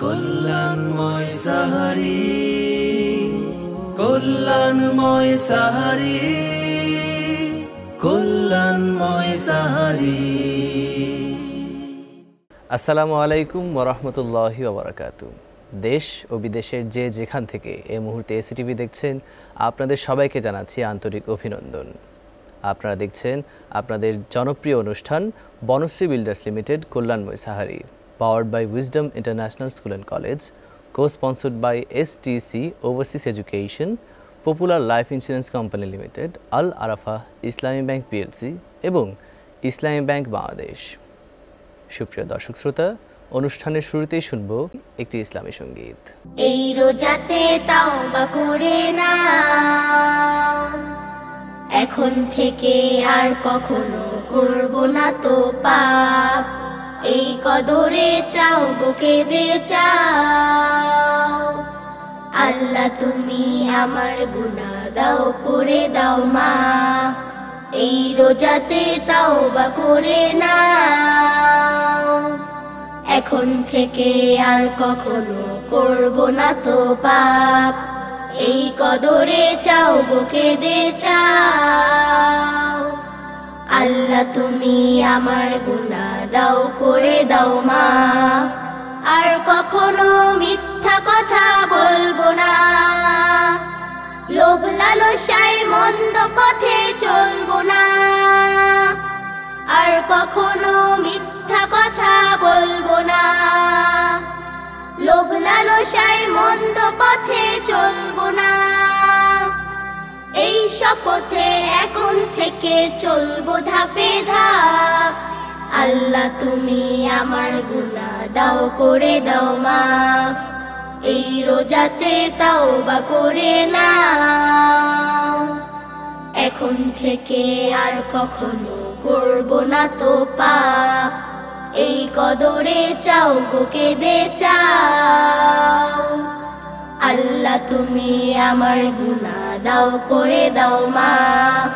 কল্যাণময় সাহারি, কল্যাণময় সাহারি, কল্যাণময় সাহারি। আসসালামু আলাইকুম ওয়া রাহমাতুল্লাহি ওয়া বারাকাতুহু। দেশ ও বিদেশের যে যেখান থেকে এই মুহূর্তে এসিটিভি দেখছেন, আপনাদের সবাইকে জানাচ্ছি আন্তরিক অভিনন্দন। আপনারা দেখছেন আপনাদের জনপ্রিয় অনুষ্ঠান বনশ্রী বিল্ডার্স লিমিটেড কল্যাণময় সাহারি, powered by wisdom international school and college, co-sponsored by STC Overseas Education, popular life insurance company limited, Al Arafah Islami bank PLC এবং ইসলামী ব্যাংক বাংলাদেশ। সুপ্রিয় দর্শক শ্রোতা, অনুষ্ঠানের শুরুতেই শুনব একটি ইসলামী সঙ্গীত। এই রোজাতে তাওবা করে না, এখন থেকে আর কখনো করব না তো পাপ। এই কদরে চাও বুকে দে চাও, আল্লাহ তুমি আমার গুনাহ দাও করে দাও মাফ। এই রোজাতে তাওবা করে না, এখন থেকে আর কখনো করব না তো পাপ। এই কদরে চাও বুকে দে চাও, আল্লাহ তুমি আমার গুনাহ দাও করে দাও মাফ। আর কখনো মিথ্যা কথা বলবো না, লোভ লালসায় মন্দ পথে চলবো না। আর কখনো মিথ্যা কথা বলবো না, লোভ লালসায় মন্দ পথে চলবো না। এই শপথে এখন থেকে চলবো ধাপে ধাপ, আল্লাহ তুমি আমার গুনাহ দাও করে দাও মাফ। এই রোজাতে তাওবা করে না, এখন থেকে আর কখনো করব না তো পাপ। এই কদরে চাও বুকে দে চাও, আল্লাহ তুমি আমার গুনাহ দাও করে দাও মাফ।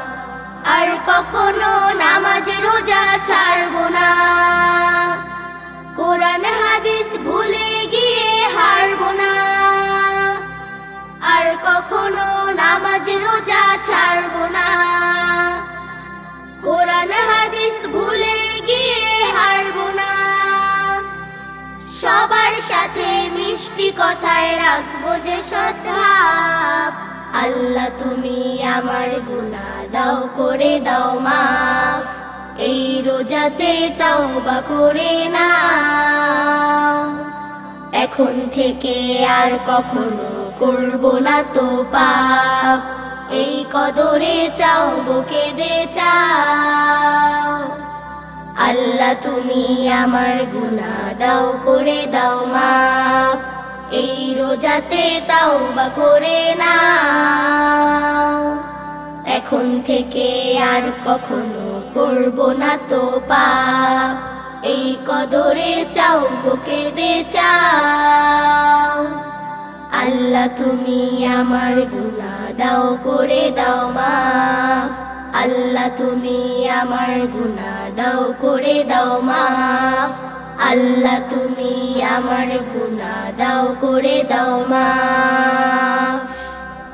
আর কখনো নামাজ রোজা ছাড়বো না, কোরআন হাদিস ভুলে গিয়ে হারবো না। আর কখনো নামাজ রোজা ছাড়বো না, কোরআন হাদিস ভুলে গিয়ে হারবো না। সবার সাথে মিষ্টি কথায় রাখবো যে সদ্ভাব, আল্লাহ তুমি আমার গুনাহ দাও করে দাও মাফ। এই রোজাতে তাওবা করে না, এখন থেকে আর কখনো করব না তো পাপ। এই কদরে চাও বুকে দে চাও, আল্লাহ তুমি আমার গুনাহ দাও করে দাও মাফ। এই রোজাতে তাওবা করে না, এখন থেকে আর কখনো করব না তো পাপ। এই কদরে চাও বুকে দে চাও, আল্লাহ তুমি আমার গুনাহ দাও করে দাও মাফ। আল্লাহ তুমি আমার গুনাহ দাও করে দাও মাফ। আল্লাহ তুমি আমার গুনাহ দাও করে দাও মাফ।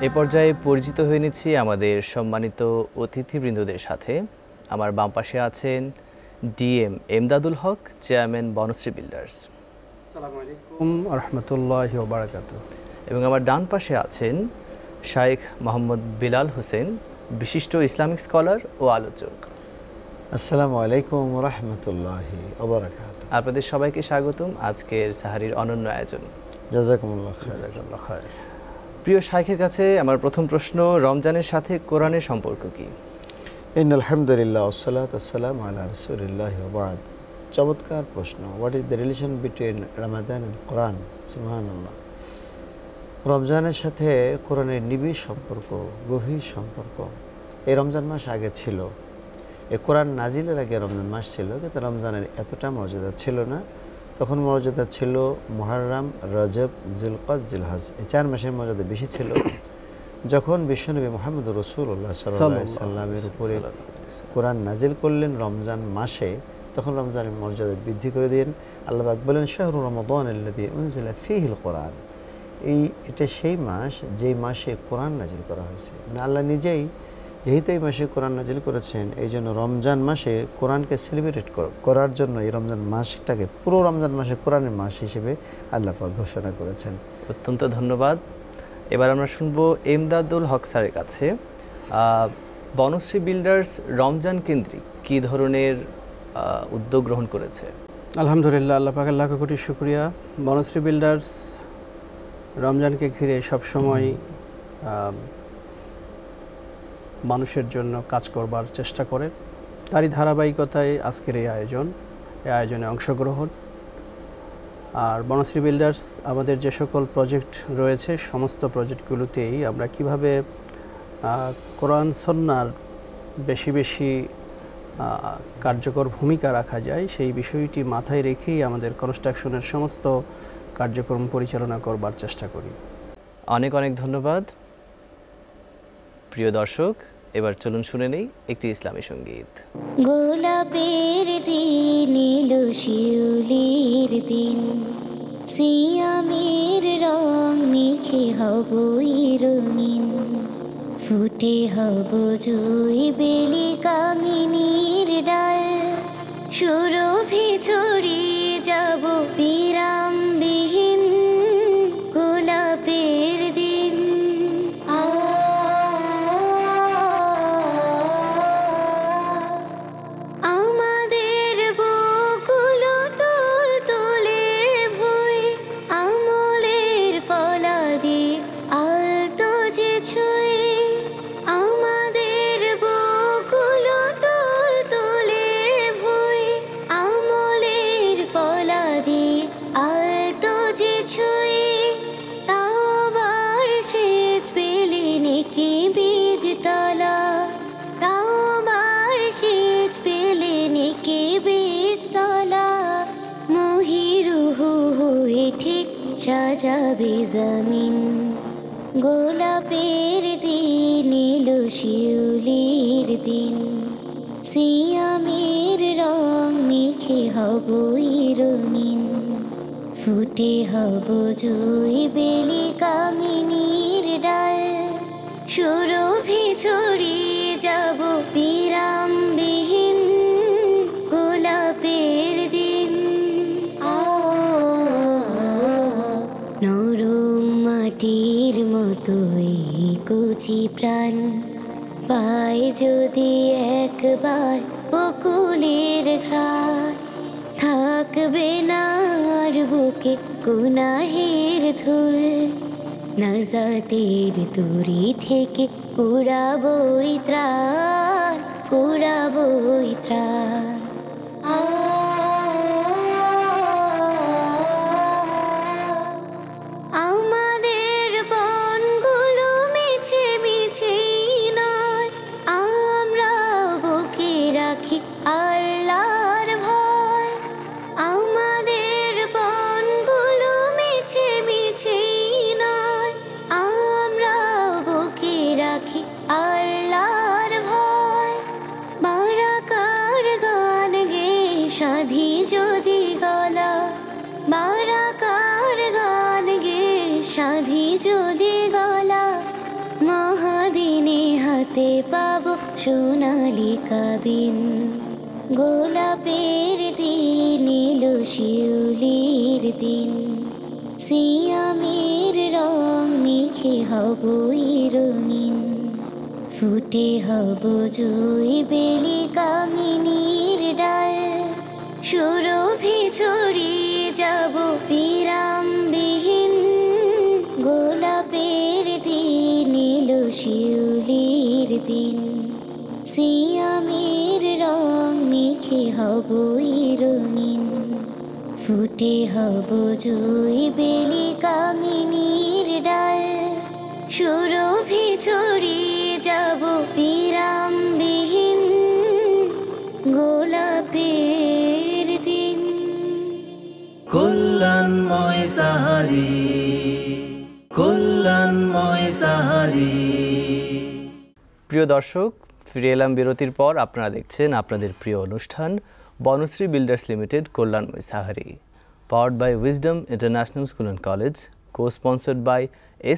এ পর্যায়ে পরিচিত হয়ে নিচ্ছি আমাদের সম্মানিত অতিথিবৃন্দদের সাথে। আমার বাম পাশে আছেন DM এমদাদুল হক, চেয়ারম্যান বনশ্রী বিল্ডার্স। আসসালামু আলাইকুম ওয়া রাহমাতুল্লাহি ওয়া বারাকাতুহু। এবং আমার ডান পাশে আছেন শাইখ মোহাম্মদ বিলাল হোসেন, বিশিষ্ট ইসলামিক স্কলার ও আলোচক। আসসালামু আলাইকুম ওয়া রাহমাতুল্লাহি ওয়া বারাকাতুহু। আপনাদের সবাইকে স্বাগতম আজকের সাহারির অনন্য আয়োজন। জাযাকুমুল্লাহ খায়র। প্রিয় শাইখের কাছে আমার প্রথম প্রশ্ন, রমজানের সাথে কোরআনের সম্পর্ক কি? ইন্নাল হামদুলিল্লাহ ওয়াসসালাতু ওয়াসসালামু আলা রাসূলিল্লাহি ওয়া বা'দ। চমৎকার প্রশ্ন। What is the relation between Ramadan and Quran? সুবহানাল্লাহ। রমজানের সাথে কোরআনের নিবিড় সম্পর্ক, গভীর সম্পর্ক। এই রমজান মাস আগে ছিল, এই কোরআন নাজিলের আগে রমজান মাস ছিল, কিন্তু রমজানের এতটা মর্যাদা ছিল না। তখন মর্যাদা ছিল মুহররম, রজব, জিলকদ, জিলহজ, এই 4 মাসের মর্যাদা বেশি ছিল। যখন বিশ্বনবী মুহাম্মদ রাসূলুল্লাহ সাল্লাল্লাহু আলাইহি সাল্লামের উপরে কোরআন নাজিল করলেন রমজান মাসে, তখন রমজানের মর্যাদা বৃদ্ধি করে দিলেন। আল্লাহ পাক বলেন শাহরু রমাদান আল্লাযী উনজিলা ফীহিল কোরআন, এটা সেই মাস যেই মাসে কোরআন নাজিল করা হয়েছে। মানে আল্লাহ নিজেই যেহেতু এই মাসে কোরআন নাজিল করেছেন, এই জন্য রমজান মাসে কোরআনকে সেলিব্রেট করার জন্য এই রমজান মাসটাকে পুরো রমজান মাসে কোরআনের মাস হিসেবে আল্লাহ পাক ঘোষণা করেছেন। অত্যন্ত ধন্যবাদ। এবার আমরা শুনবো এমদাদুল হক স্যারের কাছে। বনশ্রী বিল্ডার্স রমজান কেন্দ্রিক কী ধরনের উদ্যোগ গ্রহণ করেছে? আলহামদুলিল্লাহ, আল্লাহ পাকের লাখ কোটি শুকরিয়া। বনশ্রী বিল্ডার্স রমজানকে ঘিরে সবসময় মানুষের জন্য কাজ করবার চেষ্টা করে। তারই ধারাবাহিকতায় আজকের এই আয়োজনে অংশগ্রহণ। আর বনশ্রী বিল্ডার্স আমাদের যে সকল প্রজেক্ট রয়েছে সমস্ত প্রজেক্টগুলোতেই আমরা কিভাবে কোরআন সুন্নাহর বেশি কার্যকর ভূমিকা রাখা যায় সেই বিষয়টি মাথায় রেখেই আমাদের কনস্ট্রাকশনের সমস্ত কার্যক্রম পরিচালনা করবার চেষ্টা করি। অনেক অনেক ধন্যবাদ। প্রিয় দর্শক, এবার চলুন শুনে নেই একটি ইসলামী সঙ্গীত। গোলাপের দিন এলো শিউলির দিন, সিয়ামের রং মেখে হব রঙিন, ফুটে হব জুই বেলি কামিনীর ডাল, সুরভি ছড়িয়ে যাব বিরামবিহীন গোলাপের দিন। আমাদের বুকগুলো তোল তোলে ভুই, আমলের ফলাদি আলতো যে ছুঁয়ে। আমাদের বুকগুলো তোল তোলে ভুই, আমলের ফলাদি আলতো যে ছুঁয়ে। তাওবার সেচ পেলে নেকি বীজতলা, তাওবার সেচ পেলে নেকি বীজতলা, মহিরুহু হয়ে ঠিক সাজাবে জমিন। গোলাপের দিন এলো শিউলির দিন, সিয়ামের রং মেখে হব রঙিন, ফুটে হব জুই বেলি কামিনীর ডাল, সুরভি ছড়িয়ে যাব বিরামবিহীন গোলাপের দিন। নরম মাটির মতো এই কচি প্রাণ পায় যদি একবার বকুলের ঘ্রাণ, থাকবে না আর বুকে গুনাহের ধুল, নাজাতের তরি থেকে কুড়াবই ত্রাণ, কুড়াবই ত্রাণ। আমাদের বনগুলো মিছে মিছেই নয়, আমরা বুকে রাখি আল্লাহর ভয়। আমাদের বনগুলো মিছে মিছেই নয়, আমরা বুকে রাখি আল্লাহর ভয়। বারাকার গান গে সাধি যদি গলা, বারাকার গান গে সাধি যদি গলা, মহাদিনে হাতে পাব সোনালি কাবিন। গোলাপের দিন এলো শিউলির দিন, সিয়ামের রং মেখে হব রঙিন, ফুটে হব জুই বেলি কামিনীর ডাল, সুরভি ছড়িয়ে যাব বিরামবিহীন গোলাপের দিন এলো শিউলির দিন, সিয়ামের রং মেখে হব রঙিন, ফুটে হব জুই বেলি কামিনীর ডাল, সুরভি ছড়িয়ে যাব বিরামবিহীন গোলাপের দিন। কল্যাণময় সাহারি, কল্যাণময় সাহারি। প্রিয় দর্শক, ফিরে এলাম বিরতির পর। আপনারা দেখছেন আপনাদের প্রিয় অনুষ্ঠান বনশ্রী বিল্ডার্স লিমিটেড কল্যাণময় সাহারি। powered by Wisdom International School and College, co-sponsored by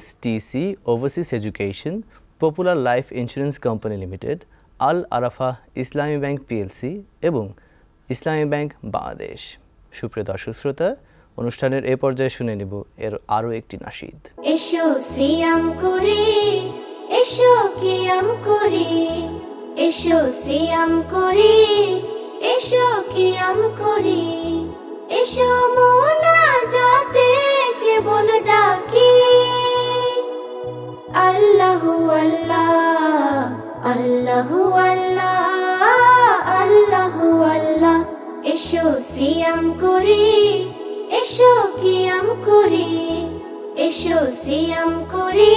STC Overseas Education, Popular Life Insurance Company Limited, Al Arafa Islami Bank PLC এবং ইসলামী ব্যাংক বাংলাদেশ। সুপ্রিয় দর্শক শ্রোতা, অনুষ্ঠানের এই পর্যায়ে শুনে নিব এর আরও একটি নাশিদ। এসো সিয়াম করি, এসো কিয়াম করি, এসো সিয়াম করি, এসো কিয়াম করি, এসো মুনাজাতে কেবল ডাকি আল্লাহু আল্লাহ, আল্লাহু আল্লাহ, আল্লাহু আল্লাহ। এসো সিয়াম করি, এসো কিয়াম করি, এসো সিয়াম করি,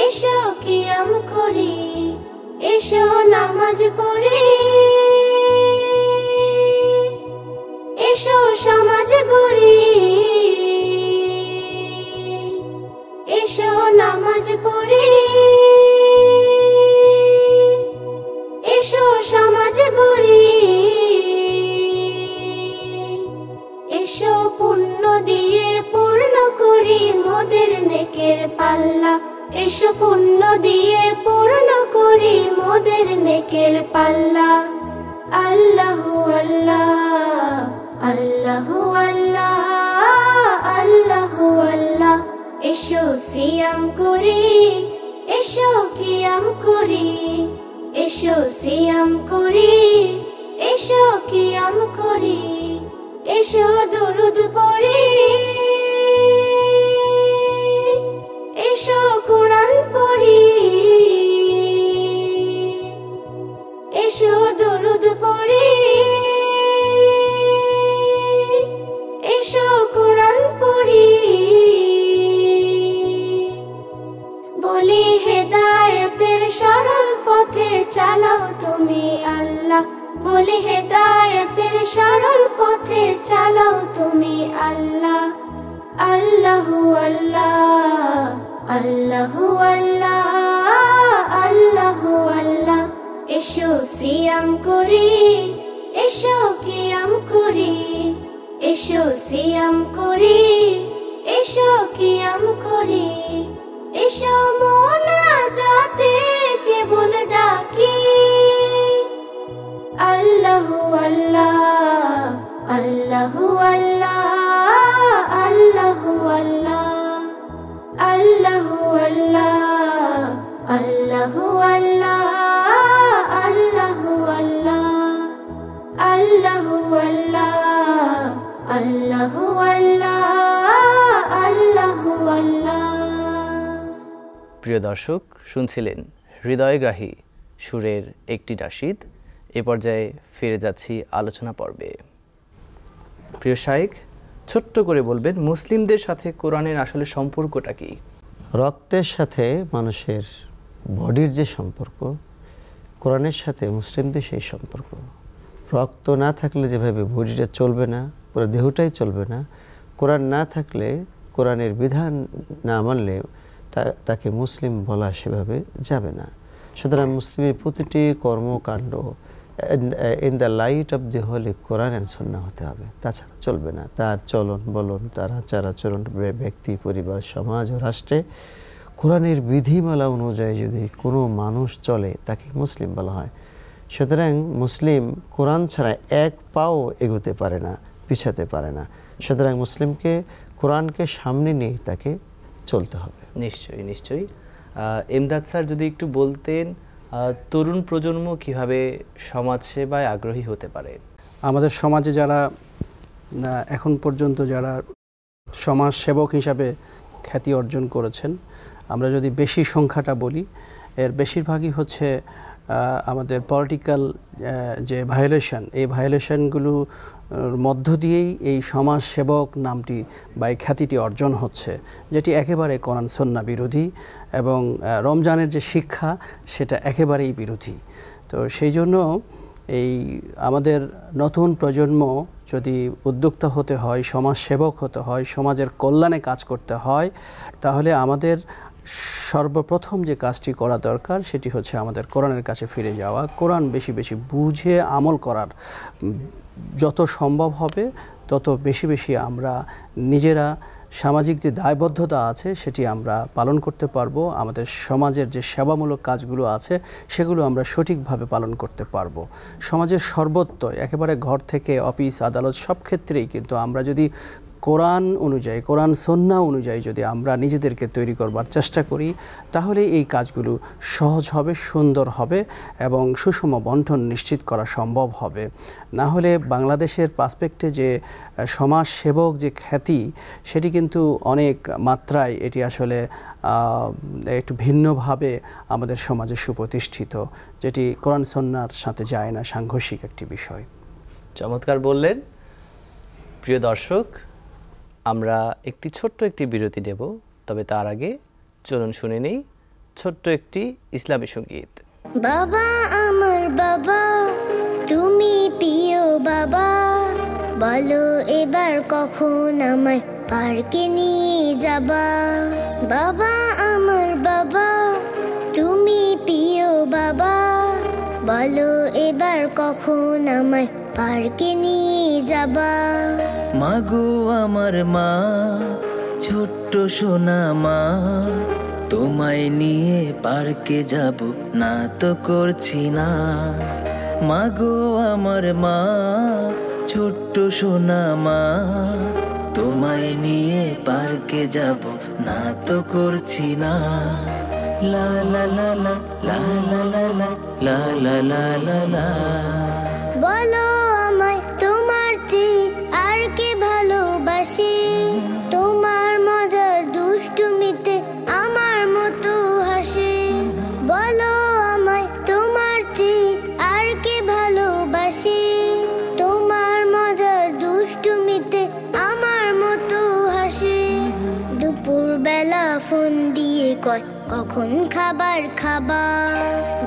এসো কিয়াম করি, এসো নামাজ পড়ি, এসো সমাজ গড়ি, এসো নামাজ পড়ি, এসো সমাজ গড়ি, এসো পুণ্য দিয়ে পূর্ণ করি মোদের নেকের পাল্লা, এসো পুণ্য দিয়ে পূর্ণ করি মোদের নেকের পাল্লা। আল্লাহু আল্লাহ, আল্লাহু আল্লাহ, আল্লাহু আল্লাহ। এসো সিয়াম করি, এসো কিয়াম করি, এসো সিয়াম করি, এসো কিয়াম করি, এসো দরুদ পড়ি, এসো কোরআন পড়ি, এসো দরুদ পড়ি, এসো কোরআন পড়ি। বলি হেদায়েতের সরল পথে চালাও তুমি আল্লাহ, বলি হেদায়েতের সরল পথে চালাও তুমি আল্লাহ। আল্লাহু আল্লাহ, আল্লাহু আল্লাহ, আল্লাহু আল্লাহ। এসো সিয়াম করি, এসো কিয়াম করি, এসো সিয়াম করি, এসো কিয়াম করি, এসো মুনাজাতে কেবল ডাকি আল্লাহু আল্লাহ, আল্লাহু আল্লাহ, আল্লাহু আল্লাহ, আল্লাহু আল্লাহ, আল্লাহু আল্লাহ, আল্লাহু আল্লাহ, আল্লাহু আল্লাহ, আল্লাহু আল্লাহ, আল্লাহু আল্লাহ। প্রিয় দর্শক, শুনছিলেন হৃদয়গ্রাহী সুরের একটি নাশিদ। এ পর্যায়ে ফিরে যাচ্ছি আলোচনা পর্বে। প্রিয় শাইখ, ছোট্ট করে বলবেন মুসলিমদের সাথে কোরআনের আসলে সম্পর্কটা কি? রক্তের সাথে মানুষের বডির যে সম্পর্ক, কোরআনের সাথে মুসলিমদের সেই সম্পর্ক। রক্ত না থাকলে যেভাবে বডিটা চলবে না, পুরো দেহটাই চলবে না, কোরআন না থাকলে, কোরআনের বিধান না মানলে তাকে মুসলিম বলা সেভাবে যাবে না। সুতরাং মুসলিমের প্রতিটি কর্মকাণ্ড in the light of the holy Quran and Sunnah হতে হবে, তাছাড়া চলবে না। তার চলন বলন, তার আচার আচরণ, ব্যক্তি, পরিবার, সমাজ ও রাষ্ট্রে কোরআনের বিধিমালা অনুযায়ী যদি কোনো মানুষ চলে তাকে মুসলিম বলা হয়। সুতরাং মুসলিম কোরআন ছাড়া এক পাও এগোতে পারে না, পিছাতে পারে না। সুতরাং মুসলিমকে কোরআনকে সামনে নিয়ে তাকে চলতে হবে। নিশ্চয়ই নিশ্চয়ই। এমদাদ স্যার, যদি একটু বলতেন তরুণ প্রজন্ম কিভাবে সমাজ সেবায় আগ্রহী হতে পারে? আমাদের সমাজে যারা এখন পর্যন্ত যারা সমাজ সেবক হিসাবে খ্যাতি অর্জন করেছেন, আমরা যদি বেশি সংখ্যাটা বলি, এর বেশিরভাগই হচ্ছে আমাদের পলিটিক্যাল যে ভায়োলেশন, এই ভায়োলেশনগুলো মধ্য দিয়েই এই সমাজ সেবক নামটি বা এই খ্যাতিটি অর্জন হচ্ছে, যেটি একেবারে কোরআন সুন্নাহ বিরোধী এবং রমজানের যে শিক্ষা সেটা একেবারেই বিরোধী। তো সেই জন্য এই আমাদের নতুন প্রজন্ম যদি উদ্যোক্তা হতে হয়, সমাজ সেবক হতে হয়, সমাজের কল্যাণে কাজ করতে হয়, তাহলে আমাদের সর্বপ্রথম যে কাজটি করা দরকার সেটি হচ্ছে আমাদের কোরআনের কাছে ফিরে যাওয়া, কোরআন বেশি বেশি বুঝে আমল করার, যত সম্ভব হবে তত বেশি বেশি আমরা নিজেরা সামাজিক যে দায়বদ্ধতা আছে সেটি আমরা পালন করতে পারবো। আমাদের সমাজের যে সেবামূলক কাজগুলো আছে সেগুলো আমরা সঠিকভাবে পালন করতে পারবো। সমাজের সর্বত্র একেবারে ঘর থেকে অফিস আদালত সব ক্ষেত্রেই কিন্তু আমরা যদি কোরআন অনুযায়ী, কোরআন সুন্নাহ অনুযায়ী যদি আমরা নিজেদেরকে তৈরি করবার চেষ্টা করি, তাহলে এই কাজগুলো সহজ হবে, সুন্দর হবে এবং সুষম বন্টন নিশ্চিত করা সম্ভব হবে। না হলে বাংলাদেশের পার্সপেক্টে যে সমাজ সেবক যে খ্যাতি, সেটি কিন্তু অনেক মাত্রায় এটি আসলে একটু ভিন্নভাবে আমাদের সমাজে সুপ্রতিষ্ঠিত, যেটি কোরআন সুন্নাহর সাথে যায় না, সাংঘর্ষিক একটি বিষয়। চমৎকার বললেন। প্রিয় দর্শক, আমরা ছোট্ট একটি বিরতি নেব, তবে তার আগে চলুন শুনে নেই ছোট্ট একটি ইসলামী সঙ্গীত। বাবা আমার বাবা, তুমি প্রিয় বাবা, বলো এবার কখন আমায় পার্কে নিয়ে যাবা। বাবা আমার বাবা, তুমি প্রিয় বাবা, বলো এবার কখন আমায় পার্কে নিয়ে যাবা। মাগো আমার মা, ছোট্ট সোনা মা, তোমায় নিয়ে পার্কে যাব না তো করছি না। মাগো আমার মা, ছোট্ট সোনা মা, তোমায় নিয়ে পার্কে যাব না তো করছি না। লা লা লা লা লা লা লা লা লা লা লা লা। বলো আমায় তোমার চেয়ে আর কে ভালোবাসে, তোমার মজার দুষ্টুমিতে আমার মতো হাসে। বলো আমায় তোমার চেয়ে আর কে ভালোবাসে, তোমার মজার দুষ্টুমিতে আমার মতো হাসে। দুপুর বেলা ফোন দিয়ে কয় কখন খাবার খাবা।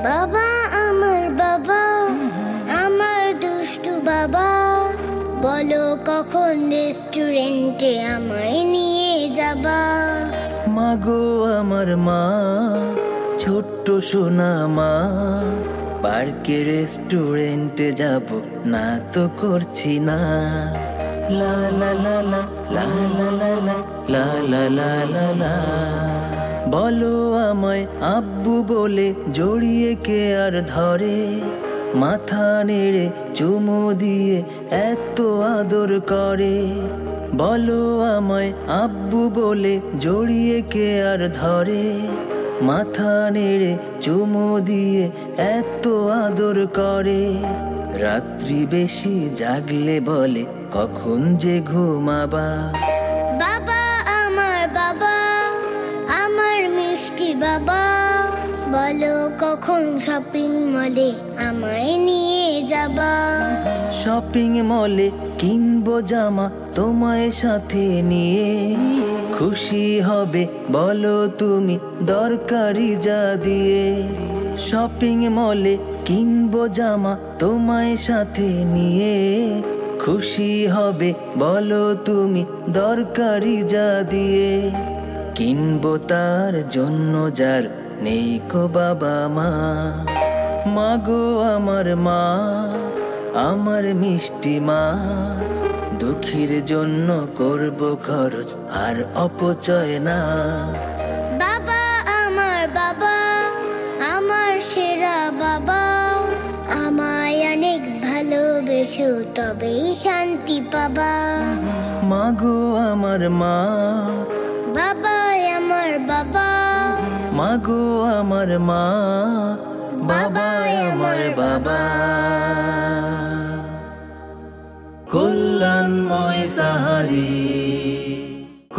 বাবা আমার বাবা, আমার দুষ্টু বাবা, বলো কখন রেস্টুরেন্টে আমায় নিয়ে যাবা। মাগো আমার মা, ছোট্ট সোনা মা, পার্কে রেস্টুরেন্টে যাব না তো করছি না। লা লা লা লা লা লা লা লা লা লা লা লা। বলো আমায় আব্বু বলে জড়িয়ে কে আর ধরে, মাথা নেড়ে চুমু দিয়ে এত আদর করে। বলো আমায় আব্বু বলে জড়িয়ে কে আর ধরে, মাথা নেড়ে চুমু দিয়ে এত আদর করে। রাত্রি বেশি জাগলে বলে কখন যে ঘুমাবা। বাবা আমার বাবা, আমার মিষ্টি বাবা, বলো কখন শপিং মলে আমায় নিয়ে যাবা। শপিং মলে কিনবো জামা তোমায় সাথে নিয়ে, খুশি হবে বলো তুমি দরকারি যা দিয়ে। শপিং মলে কিনবো জামা তোমায় সাথে নিয়ে, খুশি হবে বলো তুমি দরকারি যা দিয়ে। কিনবো তার জন্য যার নেই কো বাবা মা। মাগো আমার মা, আমার মিষ্টি মা, দুঃখীর জন্য করব খরচ আর অপচয় না। বাবা আমার বাবা, আমার সেরা বাবা, আমায় অনেক ভালোবেসো তবেই শান্তি পাবা। মাগো আমার মা, বাবা আমার বাবা, মাগো আমার মা, বাবা আমার বাবা। কল্যাণময় সাহারি,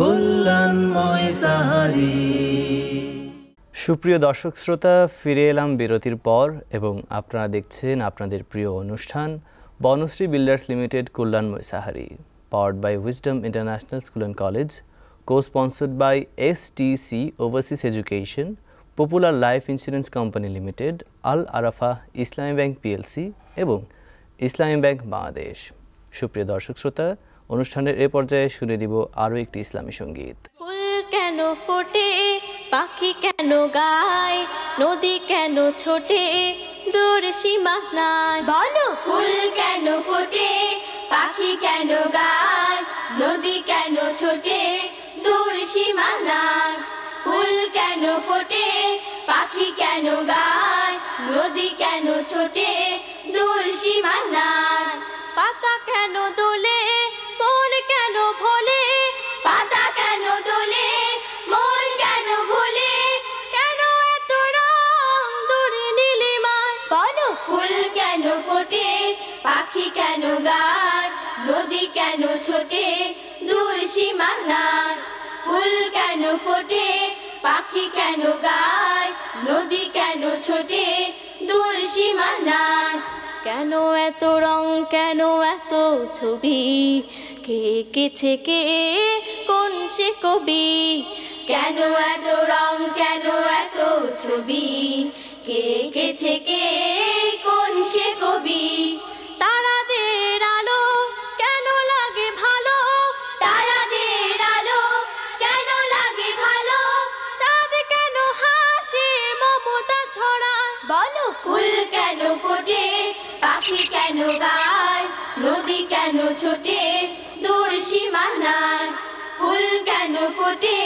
কল্যাণময় সাহারি। সুপ্রিয় দর্শক শ্রোতা, ফিরে এলাম বিরতির পর এবং আপনারা দেখছেন আপনাদের প্রিয় অনুষ্ঠান বনশ্রী বিল্ডার্স লিমিটেড কল্যাণময় সাহারি, powered by wisdom international school and college, co-sponsored by STC Overseas Education, Popular Life Insurance Company Limited, Al Arafa Islami Bank PLC এবং ইসলামী ব্যাংক বাংলাদেশ। সুপ্রিয় দর্শক শ্রোতা, অনুষ্ঠানের এ পর্যায়ে শুনে দিব আরও একটি ইসলামী সঙ্গীত। ফুল কেন ফোটে, পাখি কেন গায়, নদী কেন ছোটে, দূর সীমা নাই। বলো ফুল কেন ফোটে, পাখি কেন গায় নদী কেন ছোটে দূর সীমানার ফুল কেন ফোটে পাখি কেন গায় নদী কেন ছোটে দূর সীমানার পাতা কেন দোলে মন কেন ভোলে পাতা কেন দোলে মন কেন ভোলে কেন এত রং দূর নীলিমায় বলো ফুল কেন ফোটে পাখি কেন গায় নদী কেন ছোটে দূর সীমানার ফুল কেন ফোটে পাখি কেন গায় নদী কেন ছোটে দূর সীমানার কেন এত রং কেন এত ছবি কে এঁকেছে কে কোন সে কবি কেন এত রং কেন এত ছবি কে এঁকেছে কে কোন সে কবি তারাদের আলো কেন লাগে ভালো তারাদের আলো কেন লাগে ভালো চাঁদ কেন হাসে মমতা ছড়ায় বলো ফুল কেন ফোটে পাখি কেন গায় নদী কেন ছোটে দূর সীমানার ফুল কেন ফোটে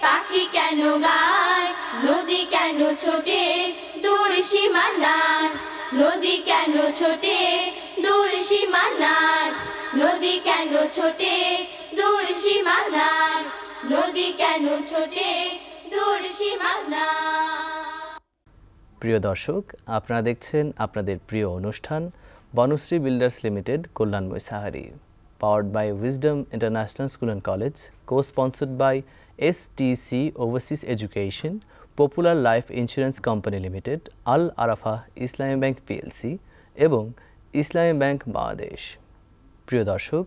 পাখি কেন গায় নদী কেন ছোটে দূর সীমানার নদী কেন ছোটে দূর সীমানার নদী কেন ছোটে দূর সীমানার নদী কেন ছোটে দূর সীমানার। প্রিয় দর্শক, আপনারা দেখছেন আপনাদের প্রিয় অনুষ্ঠান বনশ্রী বিল্ডার্স লিমিটেড কল্যাণময় সাহারি, powered by Wisdom International School and College, co-sponsored by STC Overseas Education, Popular Life Insurance Company Limited, Al Arafah Islami Bank PLC এবং ইসলামী ব্যাংক বাংলাদেশ। প্রিয় দর্শক,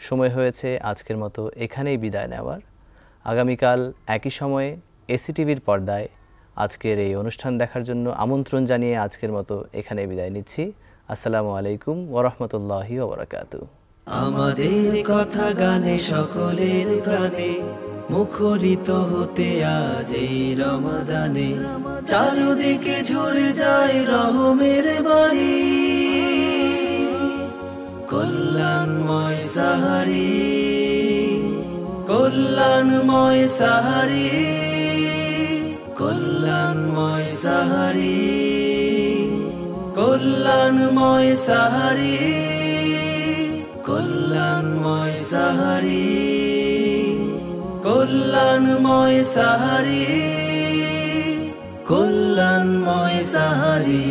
সময় হয়েছে আজকের মতো এখানেই বিদায় নেওয়ার। আগামীকাল একই সময়ে এসিটিভির পর্দায় আজকের এই অনুষ্ঠান দেখার জন্য আমন্ত্রণ জানিয়ে আজকের মতো এখানে বিদায় নিচ্ছি। আসসালামু আলাইকুম ওয়া রাহমাতুল্লাহি ওয়া বারাকাতুহু। আমাদের কথা গানে সকলের প্রাণে মুখরিত হতে আজ এই রমাদানে, চারদিকে ঝরে যায় রহমের বাড়ি, কল্যাণময় সাহারি, কল্যাণময় সাহারি, কল্যাণময় সাহারি, কল্যাণময় সাহারি, কল্যাণময় সাহারি, কল্যাণময় সাহারি, কল্যাণময় সাহারি।